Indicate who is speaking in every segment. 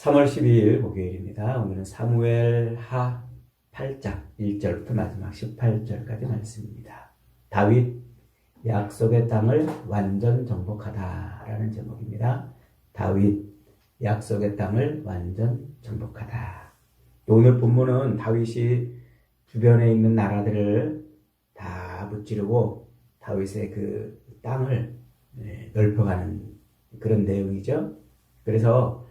Speaker 1: 3월 12일 목요일입니다. 오늘은 사무엘 하 8장 1절부터 마지막 18절까지 말씀입니다. 다윗 약속의 땅을 완전 정복하다라는 제목입니다. 다윗 약속의 땅을 완전 정복하다. 오늘 본문은 다윗이 주변에 있는 나라들을 다 무찌르고 다윗의 그 땅을 넓혀가는 그런 내용이죠. 그래서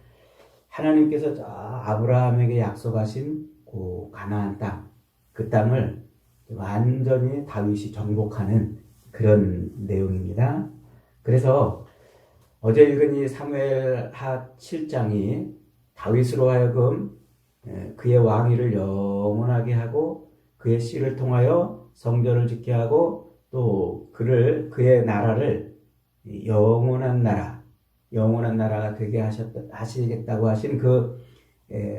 Speaker 1: 하나님께서 아브라함에게 약속하신 그 가나안 땅, 그 땅을 완전히 다윗이 정복하는 그런 내용입니다. 그래서 어제 읽은 이 사무엘 하 7장이 다윗으로 하여금 그의 왕위를 영원하게 하고 그의 씨를 통하여 성전을 짓게 하고 또 그의 나라를 영원한 나라가 되게 하시겠다고 하신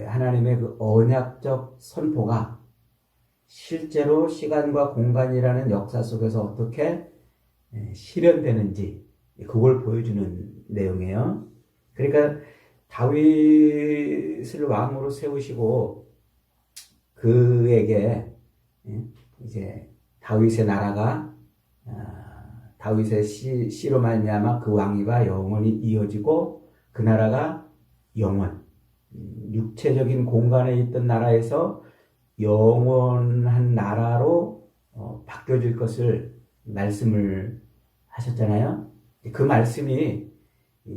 Speaker 1: 하나님의 그 언약적 선포가 실제로 시간과 공간이라는 역사 속에서 어떻게 실현되는지 그걸 보여주는 내용이에요. 그러니까 다윗을 왕으로 세우시고 그에게 이제 다윗의 나라가 다윗의 씨로 말미암아 그 왕위가 영원히 이어지고 그 나라가 육체적인 공간에 있던 나라에서 영원한 나라로 바뀌어질 것을 말씀을 하셨잖아요. 그 말씀이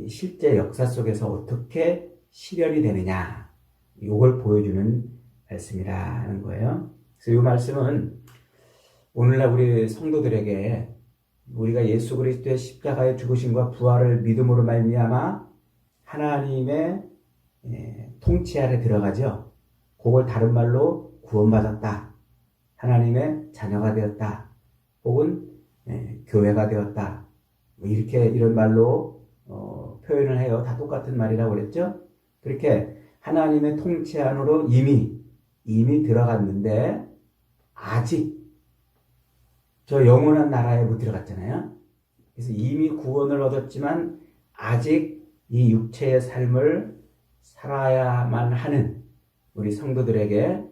Speaker 1: 실제 역사 속에서 어떻게 실현이 되느냐 이걸 보여주는 말씀이라는 거예요. 그래서 이 말씀은 오늘날 우리 성도들에게 우리가 예수 그리스도의 십자가의 죽으심과 부활을 믿음으로 말미암아 하나님의 통치 아래 들어가죠. 그걸 다른 말로 구원받았다. 하나님의 자녀가 되었다. 혹은 교회가 되었다. 이런 말로 표현을 해요. 다 똑같은 말이라고 그랬죠. 그렇게 하나님의 통치 안으로 이미 들어갔는데 아직 저 영원한 나라에 못 들어갔잖아요. 그래서 이미 구원을 얻었지만 아직 이 육체의 삶을 살아야만 하는 우리 성도들에게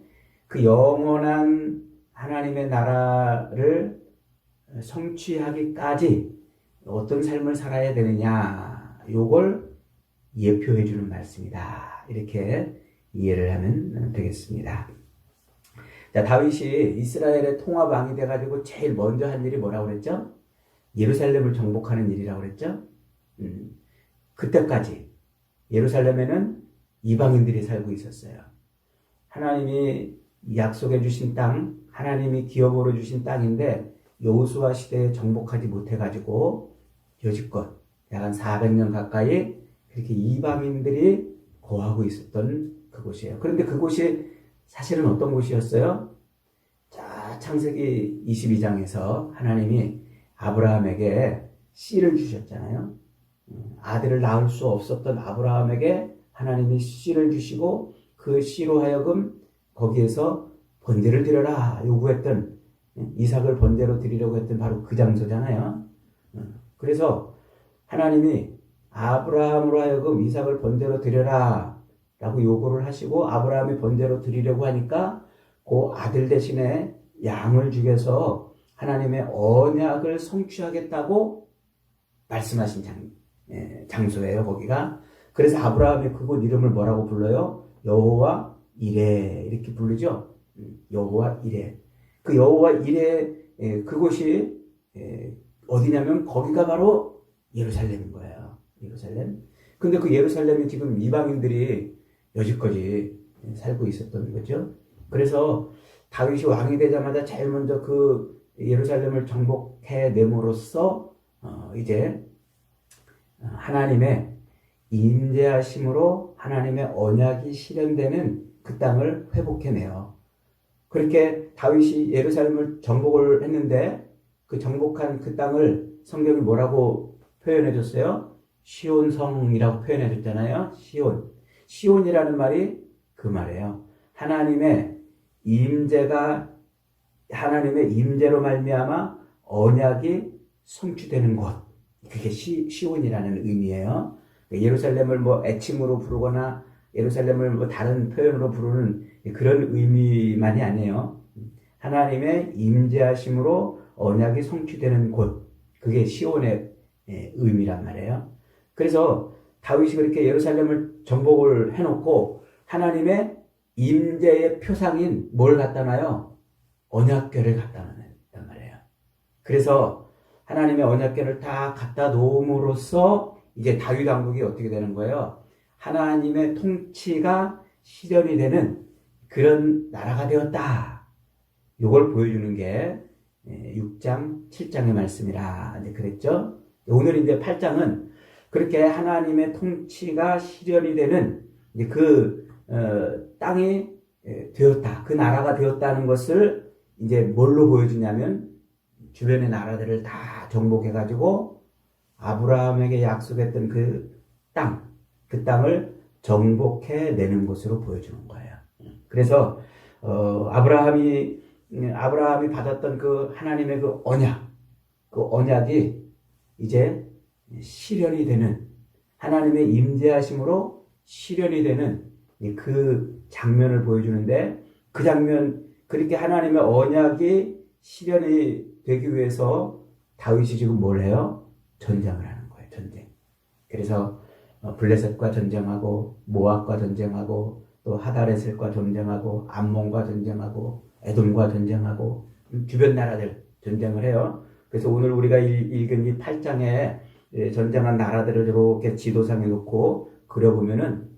Speaker 1: 그 영원한 하나님의 나라를 성취하기까지 어떤 삶을 살아야 되느냐 요걸 예표해 주는 말씀이다. 이렇게 이해를 하면 되겠습니다. 자, 다윗이 이스라엘의 통합왕이 돼가지고 제일 먼저 한 일이 뭐라고 그랬죠? 예루살렘을 정복하는 일이라고 그랬죠? 그때까지 예루살렘에는 이방인들이 살고 있었어요. 하나님이 약속해 주신 땅, 하나님이 기업으로 주신 땅인데 여호수아 시대에 정복하지 못해가지고 여지껏 약 한 400년 가까이 그렇게 이방인들이 거하고 있었던 그곳이에요. 그런데 그곳이 사실은 어떤 곳이었어요? 자, 창세기 22장에서 하나님이 아브라함에게 씨를 주셨잖아요. 아들을 낳을 수 없었던 아브라함에게 하나님이 씨를 주시고 그 씨로 하여금 거기에서 번제를 드려라 요구했던 이삭을 번제로 드리려고 했던 바로 그 장소잖아요. 그래서 하나님이 아브라함으로 하여금 이삭을 번제로 드려라 라고 요구를 하시고 아브라함이 번제로 드리려고 하니까 그 아들 대신에 양을 죽여서 하나님의 언약을 성취하겠다고 말씀하신 장소예요. 거기가. 그래서 아브라함이 그곳 이름을 뭐라고 불러요? 여호와 이레 이렇게 부르죠. 여호와 이레. 그 여호와 이레 그곳이 어디냐면 거기가 바로 예루살렘인 거예요. 예루살렘. 근데 그 예루살렘이 지금 이방인들이 여지까지 살고 있었던 거죠. 그래서 다윗이 왕이 되자마자 제일 먼저 그 예루살렘을 정복해 내므로써 이제 하나님의 임재하심으로 하나님의 언약이 실현되는 그 땅을 회복해내요. 그렇게 다윗이 예루살렘을 정복을 했는데 그 정복한 그 땅을 성경이 뭐라고 표현해 줬어요? 시온성이라고 표현해 줬잖아요. 시온이라는 말이 그 말이에요. 하나님의 임재로 말미암아 언약이 성취되는 곳. 그게 시온이라는 의미예요. 예루살렘을 애칭으로 부르거나 예루살렘을 뭐 다른 표현으로 부르는 그런 의미만이 아니에요. 하나님의 임재하심으로 언약이 성취되는 곳, 그게 시온의 의미란 말이에요. 그래서 다윗이 그렇게 예루살렘을 정복을 해놓고 하나님의 임재의 표상인 뭘 갖다 놔요? 언약궤를 갖다 놨단 말이에요. 그래서 하나님의 언약궤를 다 갖다 놓음으로써 이제 다윗 왕국이 어떻게 되는 거예요? 하나님의 통치가 실현이 되는 그런 나라가 되었다. 이걸 보여주는 게 6장, 7장의 말씀이라 이제 그랬죠. 오늘 이제 8장은 그렇게 하나님의 통치가 실현이 되는 이제 그 땅이 되었다. 그 나라가 되었다는 것을 이제 뭘로 보여주냐면 주변의 나라들을 다 정복해가지고 아브라함에게 약속했던 그 땅을 정복해내는 것으로 보여주는 거예요. 그래서 아브라함이 받았던 그 하나님의 그 언약이 이제 실현이 되는 하나님의 임재하심으로 실현이 되는 그 장면을 보여주는데 그 장면 그렇게 하나님의 언약이 실현이 되기 위해서 다윗이 지금 뭘 해요? 전쟁을 하는 거예요. 전쟁. 그래서 블레셋과 전쟁하고 모압과 전쟁하고 또 하다레셀과 전쟁하고 암몬과 전쟁하고 에돔과 전쟁하고 주변 나라들 전쟁을 해요. 그래서 오늘 우리가 읽은 이 8장에 전쟁한 나라들을 이렇게 지도상에 놓고 그려보면은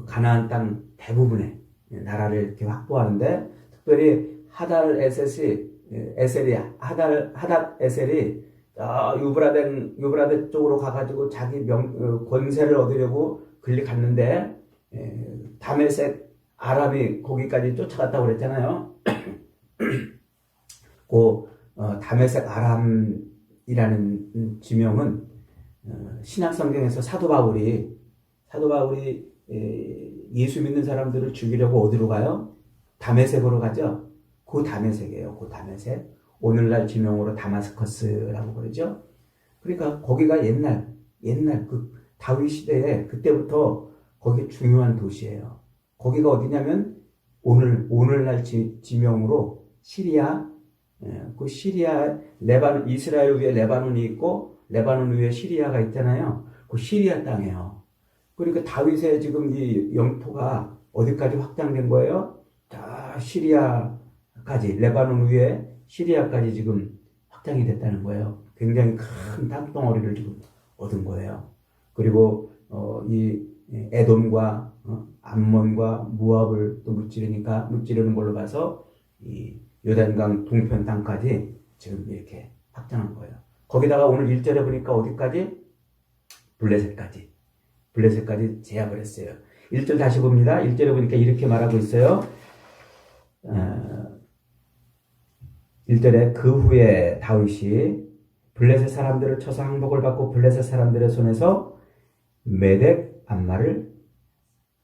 Speaker 1: 가나안 땅 대부분의 나라를 이렇게 확보하는데 특별히 하닷에셀이 유브라데 쪽으로 가가지고 자기 권세를 얻으려고 갔는데 다메섹 아람이 거기까지 쫓아갔다고 그랬잖아요. 그 다메섹 아람이라는 지명은 신약 성경에서 사도 바울이 예수 믿는 사람들을 죽이려고 어디로 가요? 다메섹으로 가죠. 그 다메섹이에요. 그 다메섹. 오늘날 지명으로 다마스커스라고 그러죠. 그러니까 거기가 옛날 그 다윗 시대에 그때부터 거기 중요한 도시예요. 거기가 어디냐면 오늘날 지명으로 시리아, 그 시리아 레바논 이스라엘 위에 레바논이 있고 레바논 위에 시리아가 있잖아요. 그 시리아 땅이에요. 그러니까 다윗의 지금 이 영토가 어디까지 확장된 거예요? 다 시리아까지 레바논 위에 시리아까지 지금 확장이 됐다는 거예요. 굉장히 큰 땅덩어리를 지금 얻은 거예요. 그리고 이 에돔과 암몬과 모압을 또 무찌르는 걸로 봐서 이 요단강 동편 땅까지 지금 이렇게 확장한 거예요. 거기다가 오늘 1절에 보니까 어디까지? 블레셋까지 제압을 했어요. 1절 다시 봅니다. 1절에 보니까 이렇게 말하고 있어요. 1절에 그 후에 다윗이 블레셋 사람들을 쳐서 항복을 받고 블레셋 사람들의 손에서 메덱 암마를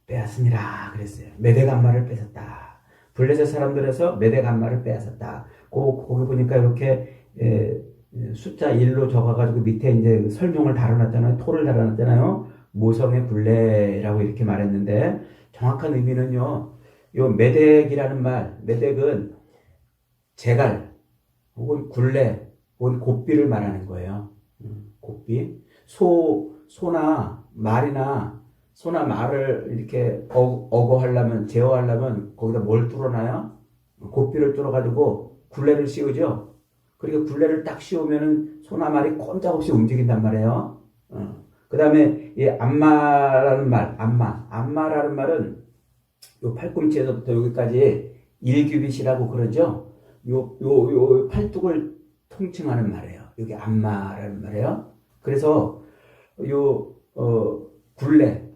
Speaker 1: 빼앗으니라 그랬어요. 메덱 암마를 뺏었다. 블레셋 사람들에서 메덱 암마를 빼앗았다. 거기 보니까 이렇게 숫자 1로 적어가지고 밑에 이제 설명을 달아놨잖아요. 토를 달아놨잖아요. 모성의 굴레라고 이렇게 말했는데 정확한 의미는요. 요 메덱이라는 말, 메덱은 제갈 혹은 굴레 혹은 곱비를 말하는 거예요. 곱비. 소나 말을 이렇게 어거하려면 제어하려면 거기다 뭘 뚫어놔요? 곱비를 뚫어가지고 굴레를 씌우죠. 그리고 굴레를 딱 씌우면은 소나 말이 꼼짝없이 움직인단 말이에요. 그 다음에 이 암마라는 말은 요 팔꿈치에서부터 여기까지 1규빗이라고 그러죠. 요 팔뚝을 통칭하는 말이에요. 여기 암마라는 말이에요. 그래서 굴레,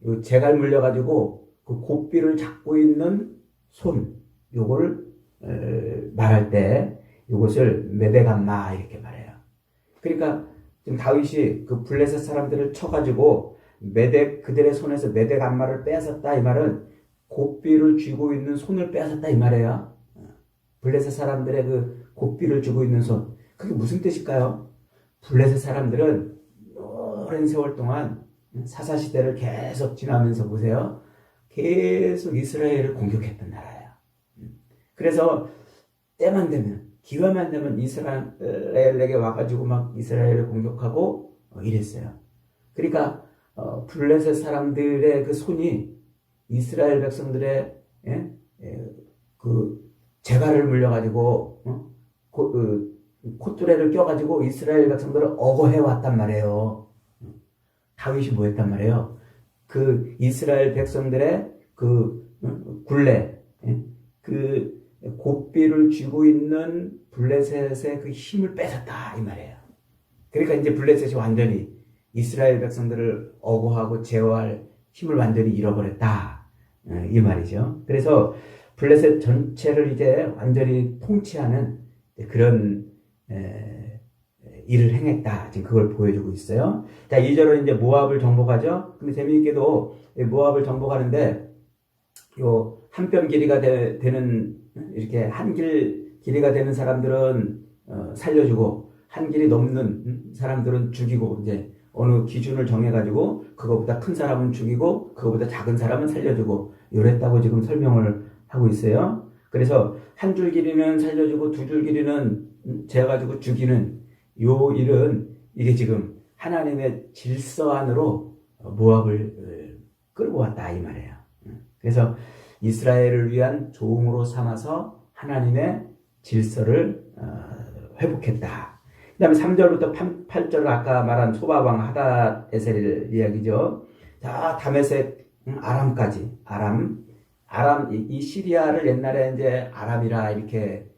Speaker 1: 요 재갈 물려가지고 그 곱비를 잡고 있는 손, 요걸 말할 때 요것을 메데감마 이렇게 말해요. 그러니까 지금 다윗이 그 블레셋 사람들을 쳐가지고 그들의 손에서 메데감마를 빼앗았다 이 말은 곱비를 쥐고 있는 손을 빼앗았다 이 말이에요. 블레셋 사람들의 그 곱비를 쥐고 있는 손, 그게 무슨 뜻일까요? 블레셋 사람들은 오랜 세월 동안 사사시대를 계속 지나면서 보세요. 계속 이스라엘을 공격했던 나라예요. 그래서 때만 되면, 기회만 되면 이스라엘에게 와가지고 막 이스라엘을 공격하고 이랬어요. 그러니까 블레셋 사람들의 그 손이 이스라엘 백성들의 그 재갈을 물려가지고 콧뚜레를 껴가지고 이스라엘 백성들을 억어해 왔단 말이에요. 다윗이 뭐 했단 말이에요? 그 이스라엘 백성들의 그 굴레, 그 고삐를 쥐고 있는 블레셋의 그 힘을 뺏었다 이 말이에요. 그러니까 이제 블레셋이 완전히 이스라엘 백성들을 억어하고 제어할 힘을 완전히 잃어버렸다 이 말이죠. 그래서 블레셋 전체를 이제 완전히 통치하는 그런 일을 행했다. 지금 그걸 보여주고 있어요. 자, 2절은 이제 모압을 정복하죠. 근데 재미있게도 모압을 정복하는데 요 한 뼘 길이가 되는 이렇게 한 길 길이가 되는 사람들은 살려주고 한 길이 넘는 사람들은 죽이고 이제 어느 기준을 정해가지고 그거보다 큰 사람은 죽이고 그거보다 작은 사람은 살려주고 이랬다고 지금 설명을 하고 있어요. 그래서 한 줄 길이는 살려주고 두 줄 길이는 재가지고 죽이는 요 일은 이게 지금 하나님의 질서 안으로 모압을 끌고 왔다 이 말이에요. 그래서 이스라엘을 위한 종으로 삼아서 하나님의 질서를 회복했다. 그 다음에 3절부터 8절 아까 말한 소바왕 하닷에셀 이야기죠. 자, 다메섹 아람까지 아람 이 시리아를 옛날에 이제 아람이라 이렇게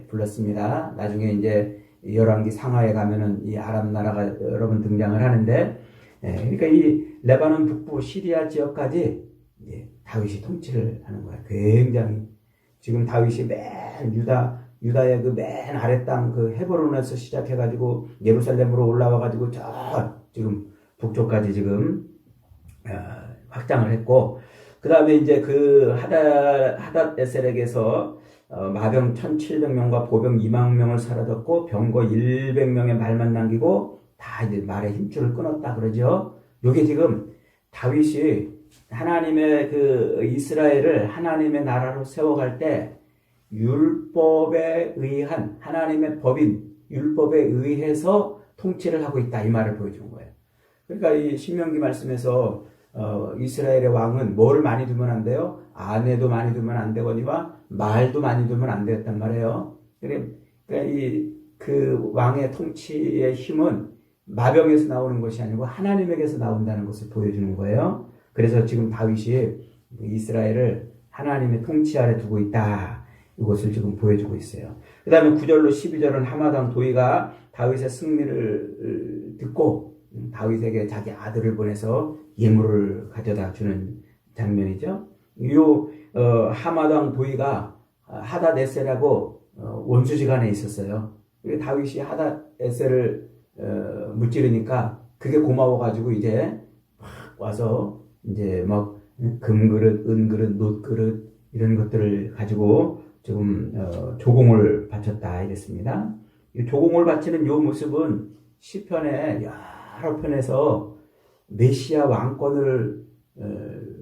Speaker 1: 불렀습니다. 나중에 이제 열왕기 상하에 가면은 이 아람 나라가 여러 번 등장을 하는데, 그러니까 이 레바논 북부 시리아 지역까지 다윗이 통치를 하는 거야. 굉장히 지금 다윗이 맨 유다의 그 맨 아래 땅 그 헤브론에서 시작해가지고 예루살렘으로 올라와가지고 저 지금 북쪽까지 지금 확장을 했고, 그 다음에 이제 그 하닷에셀에게서 마병 1700명과 보병 2만 명을 사라졌고 병거 100명의 말만 남기고 다 이제 말의 힘줄을 끊었다 그러죠. 요게 지금 다윗이 하나님의 그 이스라엘을 하나님의 나라로 세워갈 때 율법에 의한 하나님의 법인 율법에 의해서 통치를 하고 있다 이 말을 보여준 거예요. 그러니까 이 신명기 말씀에서 이스라엘의 왕은 뭐를 많이 두면 안 돼요? 아내도 많이 두면 안 되거니와 말도 많이 두면 안 되었단 말이에요. 그러니까 그 왕의 통치의 힘은 마병에서 나오는 것이 아니고 하나님에게서 나온다는 것을 보여주는 거예요. 그래서 지금 다윗이 이스라엘을 하나님의 통치 아래 두고 있다. 이것을 지금 보여주고 있어요. 그 다음에 9절로 12절은 하마당 도의가 다윗의 승리를 듣고 다윗에게 자기 아들을 보내서 예물을 가져다 주는 장면이죠. 요 하마당 도의가 하닷에셀하고 원수지간에 있었어요. 다윗이 하닷에셀을 무찌르니까 그게 고마워가지고 이제 막 와서 이제 막 금그릇, 은그릇, 놋그릇 이런 것들을 가지고 지금 조공을 바쳤다 이랬습니다. 이 조공을 바치는 요 모습은 시편의 여러 편에서 메시아 왕권을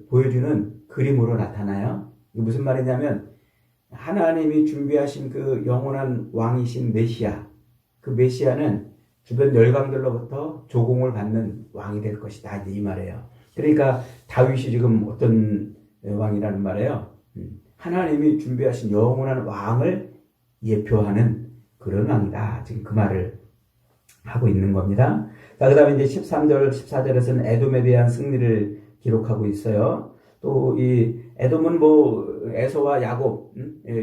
Speaker 1: 보여주는 그림으로 나타나요. 이게 무슨 말이냐면 하나님이 준비하신 그 영원한 왕이신 메시아, 그 메시아는 주변 열강들로부터 조공을 받는 왕이 될 것이다 이 말이에요. 그러니까 다윗이 지금 어떤 왕이라는 말이에요. 하나님이 준비하신 영원한 왕을 예표하는 그런 왕이다. 지금 그 말을 하고 있는 겁니다. 자, 그 다음에 이제 13절, 14절에서는 에돔에 대한 승리를 기록하고 있어요. 또 이 에돔은 뭐 에서와 야곱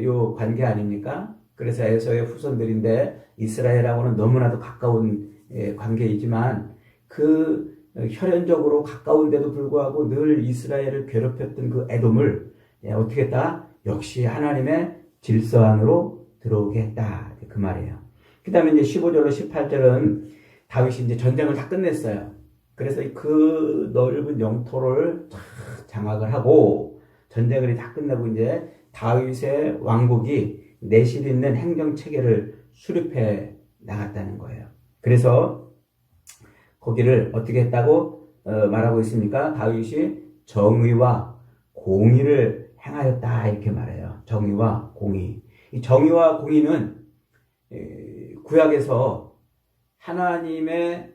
Speaker 1: 요 관계 아닙니까? 그래서 에서의 후손들인데 이스라엘하고는 너무나도 가까운 관계이지만 그 혈연적으로 가까운데도 불구하고 늘 이스라엘을 괴롭혔던 그 에돔을 어떻게 했다? 역시 하나님의 질서 안으로 들어오게 했다. 그 말이에요. 그 다음에 이제 15절로 18절은 다윗이 이제 전쟁을 다 끝냈어요. 그래서 그 넓은 영토를 장악을 하고 전쟁을 다 끝내고 이제 다윗의 왕국이 내실 있는 행정 체계를 수립해 나갔다는 거예요. 그래서 거기를 어떻게 했다고 말하고 있습니까? 다윗이 정의와 공의를 행하였다 이렇게 말해요. 정의와 공의. 이 정의와 공의는 구약에서 하나님의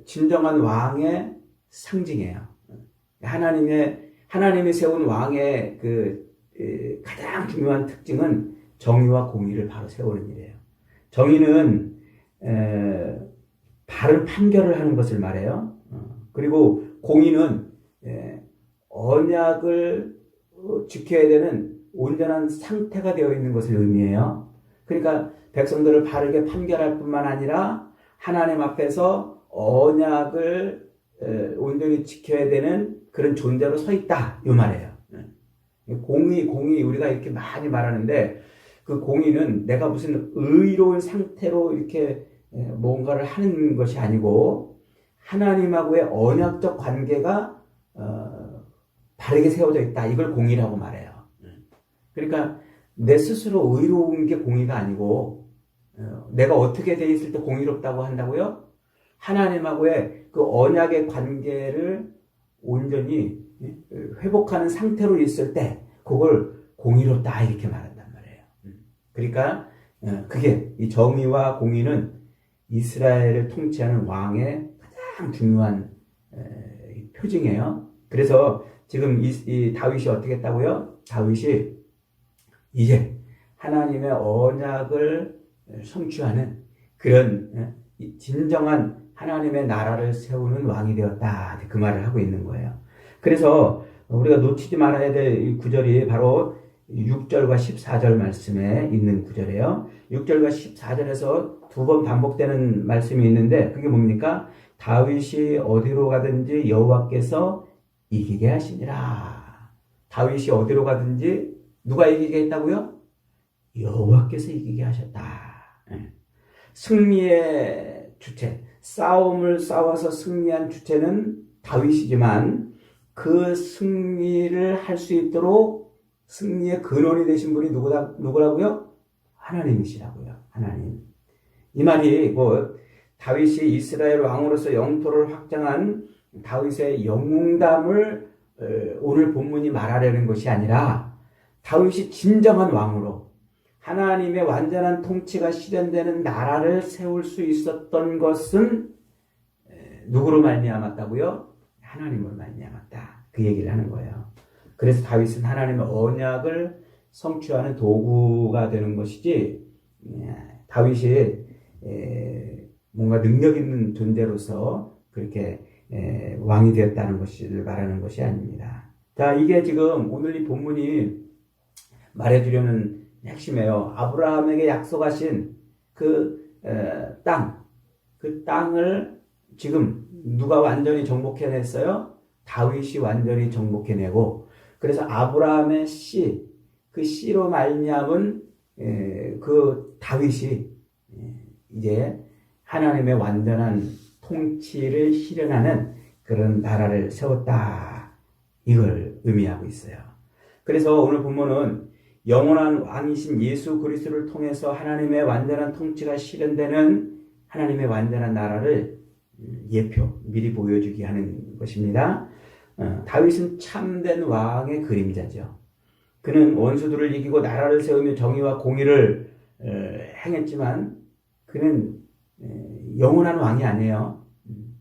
Speaker 1: 진정한 왕의 상징이에요. 하나님이 세운 왕의 가장 중요한 특징은 정의와 공의를 바로 세우는 일이에요. 정의는 바른 판결을 하는 것을 말해요. 그리고 공의는 언약을 지켜야 되는 온전한 상태가 되어 있는 것을 의미해요. 그러니까 백성들을 바르게 판결할 뿐만 아니라 하나님 앞에서 언약을 온전히 지켜야 되는 그런 존재로 서 있다 이 말이에요. 공의 우리가 이렇게 많이 말하는데 그 공의는 내가 무슨 의로운 상태로 이렇게 뭔가를 하는 것이 아니고 하나님하고의 언약적 관계가 바르게 세워져 있다. 이걸 공의라고 말해요. 그러니까 내 스스로 의로운 게 공의가 아니고 내가 어떻게 돼 있을 때 공의롭다고 한다고요? 하나님하고의 그 언약의 관계를 온전히 회복하는 상태로 있을 때 그걸 공의롭다 이렇게 말한단 말이에요. 그러니까 그게 이 정의와 공의는 이스라엘을 통치하는 왕의 가장 중요한 표징이에요. 그래서 지금 이 다윗이 어떻게 했다고요? 다윗이 이제 하나님의 언약을 성취하는 그런 진정한 하나님의 나라를 세우는 왕이 되었다. 그 말을 하고 있는 거예요. 그래서 우리가 놓치지 말아야 될 이 구절이 바로 6절과 14절 말씀에 있는 구절이에요. 6절과 14절에서 두 번 반복되는 말씀이 있는데 그게 뭡니까? 다윗이 어디로 가든지 여호와께서 이기게 하시니라. 다윗이 어디로 가든지 누가 이기게 했다고요? 여호와께서 이기게 하셨다. 승리의 주체, 싸움을 싸워서 승리한 주체는 다윗이지만 그 승리를 할 수 있도록 승리의 근원이 되신 분이 누구라고요? 하나님이시라고요. 하나님. 이 말이 다윗이 이스라엘 왕으로서 영토를 확장한 다윗의 영웅담을 오늘 본문이 말하려는 것이 아니라 다윗이 진정한 왕으로 하나님의 완전한 통치가 실현되는 나라를 세울 수 있었던 것은 누구로 말미암았다고요? 하나님으로 말미암았다. 그 얘기를 하는 거예요. 그래서 다윗은 하나님의 언약을 성취하는 도구가 되는 것이지 다윗이 뭔가 능력 있는 존재로서 그렇게 왕이 되었다는 것을 말하는 것이 아닙니다. 자, 이게 지금 오늘 이 본문이 말해주려는 핵심이에요. 아브라함에게 약속하신 그 땅을 지금 누가 완전히 정복해냈어요? 다윗이 완전히 정복해내고, 그래서 아브라함의 씨, 그 씨로 말미암은 그 다윗이 이제 하나님의 완전한 통치를 실현하는 그런 나라를 세웠다. 이걸 의미하고 있어요. 그래서 오늘 본문은 영원한 왕이신 예수 그리스도를 통해서 하나님의 완전한 통치가 실현되는 하나님의 완전한 나라를 미리 보여주게 하는 것입니다. 다윗은 참된 왕의 그림자죠. 그는 원수들을 이기고 나라를 세우며 정의와 공의를 행했지만 그는 영원한 왕이 아니에요.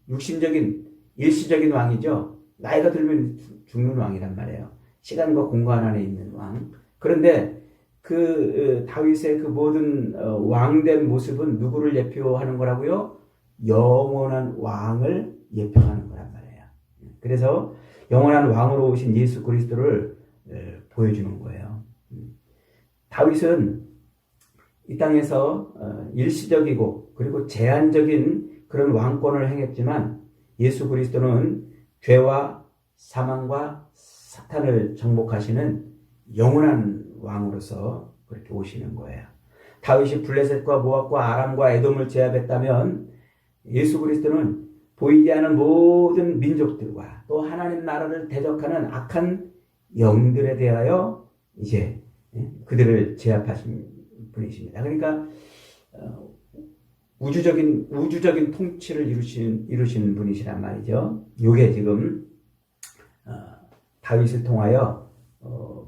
Speaker 1: 육신적인 일시적인 왕이죠. 나이가 들면 죽는 왕이란 말이에요. 시간과 공간 안에 있는 왕. 그런데 그 다윗의 그 모든 왕된 모습은 누구를 예표하는 거라고요? 영원한 왕을 예표하는 거란 말이에요. 그래서 영원한 왕으로 오신 예수 그리스도를 보여주는 거예요. 다윗은 이 땅에서 일시적이고 그리고 제한적인 그런 왕권을 행했지만 예수 그리스도는 죄와 사망과 사탄을 정복하시는 영원한 왕으로서 그렇게 오시는 거예요. 다윗이 블레셋과 모압과 아람과 에돔을 제압했다면 예수 그리스도는 보이지 않는 모든 민족들과 또 하나님 나라를 대적하는 악한 영들에 대하여 이제 그들을 제압하신 분이십니다. 그러니까 우주적인 통치를 이루신 분이시란 말이죠. 요게 지금 다윗을 통하여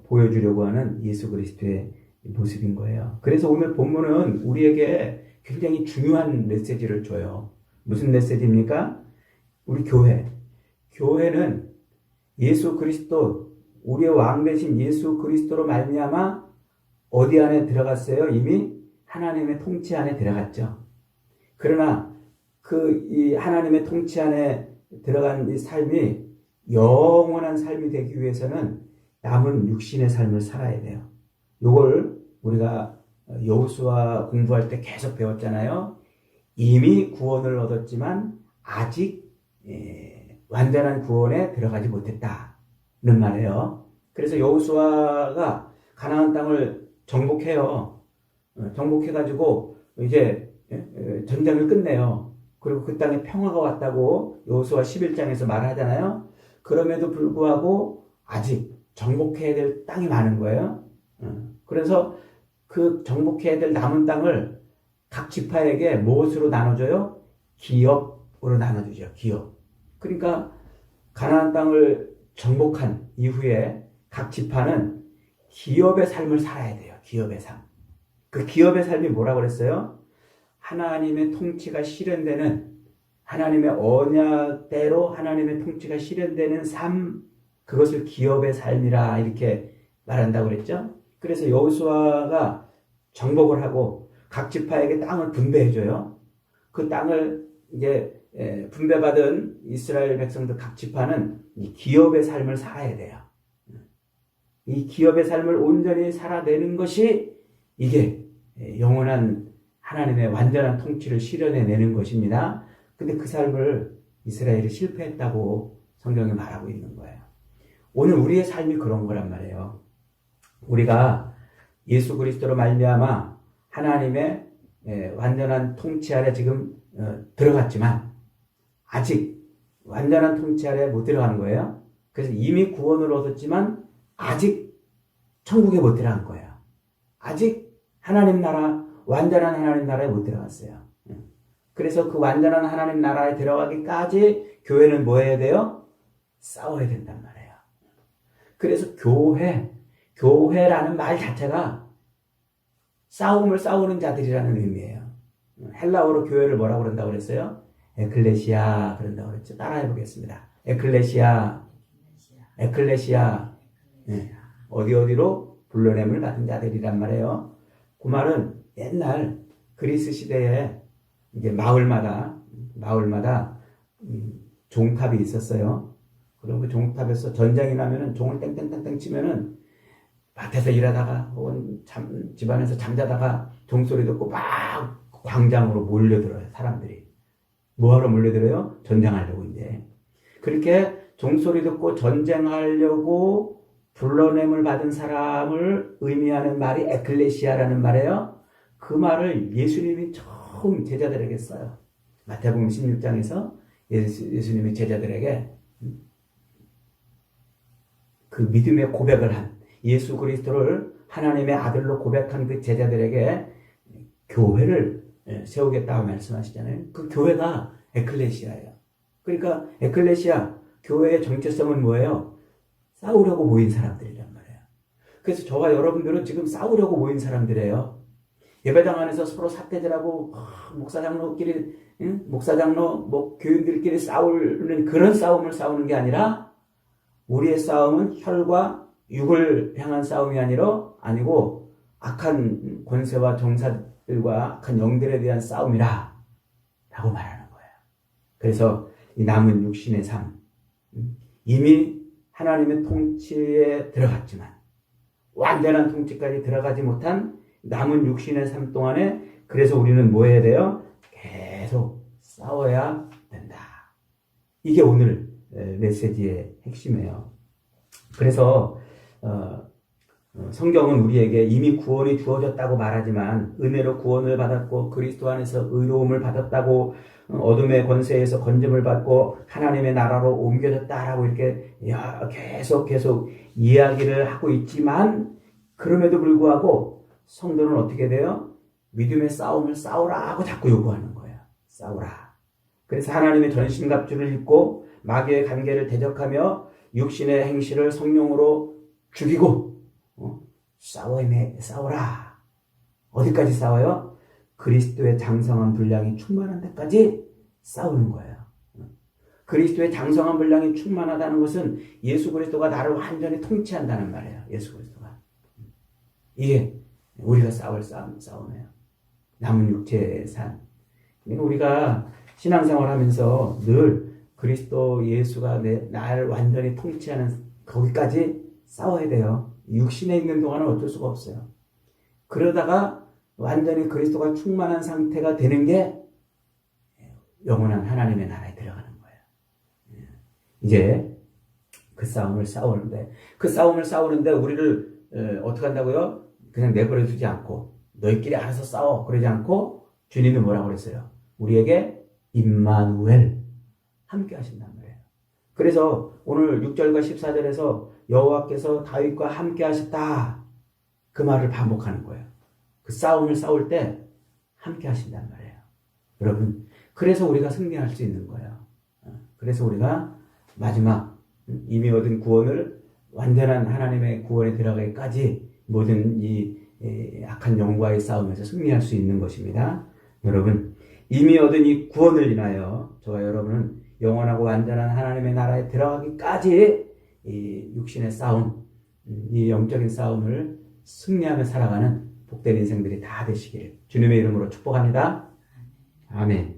Speaker 1: 보여주려고 하는 예수 그리스도의 모습인 거예요. 그래서 오늘 본문은 우리에게 굉장히 중요한 메시지를 줘요. 무슨 메시지입니까? 우리 교회는 예수 그리스도, 우리의 왕 되신 예수 그리스도로 말미암아 어디 안에 들어갔어요? 이미 하나님의 통치 안에 들어갔죠. 그러나 이 하나님의 통치 안에 들어간 이 삶이 영원한 삶이 되기 위해서는 남은 육신의 삶을 살아야 돼요. 이걸 우리가 여호수아 공부할 때 계속 배웠잖아요. 이미 구원을 얻었지만 아직 완전한 구원에 들어가지 못했다는 말이에요. 그래서 여호수아가 가나안 땅을 정복해요. 정복해가지고 이제 전쟁을 끝내요. 그리고 그 땅에 평화가 왔다고 여호수아 11장에서 말하잖아요. 그럼에도 불구하고 아직 정복해야 될 땅이 많은 거예요. 그래서 그 정복해야 될 남은 땅을 각 지파에게 무엇으로 나눠줘요? 기업으로 나눠주죠. 기업. 그러니까 가나안 땅을 정복한 이후에 각 지파는 기업의 삶을 살아야 돼요. 기업의 삶. 그 기업의 삶이 뭐라고 그랬어요? 하나님의 통치가 실현되는, 하나님의 언약대로 하나님의 통치가 실현되는 삶, 그것을 기업의 삶이라 이렇게 말한다고 그랬죠. 그래서 여호수아가 정복을 하고 각 지파에게 땅을 분배해줘요. 그 땅을 이제 분배받은 이스라엘 백성들 각 지파는 이 기업의 삶을 살아야 돼요. 이 기업의 삶을 온전히 살아내는 것이 이게 영원한 하나님의 완전한 통치를 실현해내는 것입니다. 근데 그 삶을 이스라엘이 실패했다고 성경이 말하고 있는 거예요. 오늘 우리의 삶이 그런 거란 말이에요. 우리가 예수 그리스도로 말미암아 하나님의 완전한 통치 아래 지금 들어갔지만 아직 완전한 통치 아래 못 들어간 거예요. 그래서 이미 구원을 얻었지만 아직 천국에 못 들어간 거예요. 아직 하나님 나라, 완전한 하나님 나라에 못 들어갔어요. 그래서 그 완전한 하나님 나라에 들어가기까지 교회는 뭐 해야 돼요? 싸워야 된단 말이에요. 그래서 교회라는 말 자체가 싸움을 싸우는 자들이라는 의미예요. 헬라어로 교회를 뭐라고 그런다고 그랬어요? 에클레시아 그런다고 그랬죠. 따라해 보겠습니다. 에클레시아. 네. 어디로 불러냄을 받은 자들이란 말이에요. 그 말은 옛날 그리스 시대에 이제 마을마다 종탑이 있었어요. 그럼 그 종탑에서 전쟁이 나면은 종을 땡땡땡땡 치면은 밭에서 일하다가 혹은 집안에서 잠자다가 종소리 듣고 막 광장으로 몰려들어요. 사람들이. 뭐하러 몰려들어요? 전쟁하려고 이제. 그렇게 종소리 듣고 전쟁하려고 불러냄을 받은 사람을 의미하는 말이 에클레시아라는 말이에요. 그 말을 예수님이 처음 제자들에게 써요. 마태복음 16장에서 예수님이 제자들에게 그 믿음의 고백을 한 예수 그리스도를 하나님의 아들로 고백한 그 제자들에게 교회를 세우겠다고 말씀하시잖아요. 그 교회가 에클레시아예요. 그러니까 에클레시아, 교회의 정체성은 뭐예요? 싸우려고 모인 사람들이란 말이에요. 그래서 저와 여러분들은 지금 싸우려고 모인 사람들이에요. 예배당 안에서 서로 사태질하고 목사장로, 교인들끼리 싸우는 그런 싸움을 싸우는 게 아니라 우리의 싸움은 혈과 육을 향한 싸움이 아니고 악한 권세와 정사들과 악한 영들에 대한 싸움이라 라고 말하는 거예요. 그래서 이 남은 육신의 삶, 이미 하나님의 통치에 들어갔지만 완전한 통치까지 들어가지 못한 남은 육신의 삶 동안에 그래서 우리는 뭐 해야 돼요? 계속 싸워야 된다. 이게 오늘 메시지의 핵심이에요. 그래서 성경은 우리에게 이미 구원이 주어졌다고 말하지만 은혜로 구원을 받았고 그리스도 안에서 의로움을 받았다고 어둠의 권세에서 건짐을 받고 하나님의 나라로 옮겨졌다라고 이렇게 계속 이야기를 하고 있지만 그럼에도 불구하고 성도는 어떻게 돼요? 믿음의 싸움을 싸우라고 자꾸 요구하는 거예요. 싸우라. 그래서 하나님의 전신갑주를 입고 마귀의 관계를 대적하며 육신의 행실을 성령으로 죽이고 싸우라. 어디까지 싸워요? 그리스도의 장성한 분량이 충만한 데까지 싸우는 거예요. 그리스도의 장성한 분량이 충만하다는 것은 예수 그리스도가 나를 완전히 통치한다는 말이에요. 예수 그리스도가. 이게 우리가 싸울 싸움이에요. 남은 육체의 삶. 우리가 신앙생활 하면서 늘 그리스도 예수가 나를 완전히 통치하는 거기까지 싸워야 돼요. 육신에 있는 동안은 어쩔 수가 없어요. 그러다가 완전히 그리스도가 충만한 상태가 되는 게 영원한 하나님의 나라에 들어가는 거예요. 이제 그 싸움을 싸우는데 우리를 어떻게 한다고요? 그냥 내버려 두지 않고 너희끼리 알아서 싸워 그러지 않고 주님이 뭐라고 그랬어요? 우리에게 임마누엘 함께 하신단 말이에요. 그래서 오늘 6절과 14절에서 여호와께서 다윗과 함께 하셨다 그 말을 반복하는 거예요. 그 싸움을 싸울 때 함께 하신단 말이에요. 여러분, 그래서 우리가 승리할 수 있는 거예요. 그래서 우리가 마지막 이미 얻은 구원을 완전한 하나님의 구원에 들어가기까지 모든 이 악한 영과의 싸움에서 승리할 수 있는 것입니다. 여러분, 이미 얻은 이 구원을 인하여 저와 여러분은 영원하고 완전한 하나님의 나라에 들어가기까지 이 육신의 싸움, 이 영적인 싸움을 승리하며 살아가는 복된 인생들이 다 되시기를 주님의 이름으로 축복합니다. 아멘.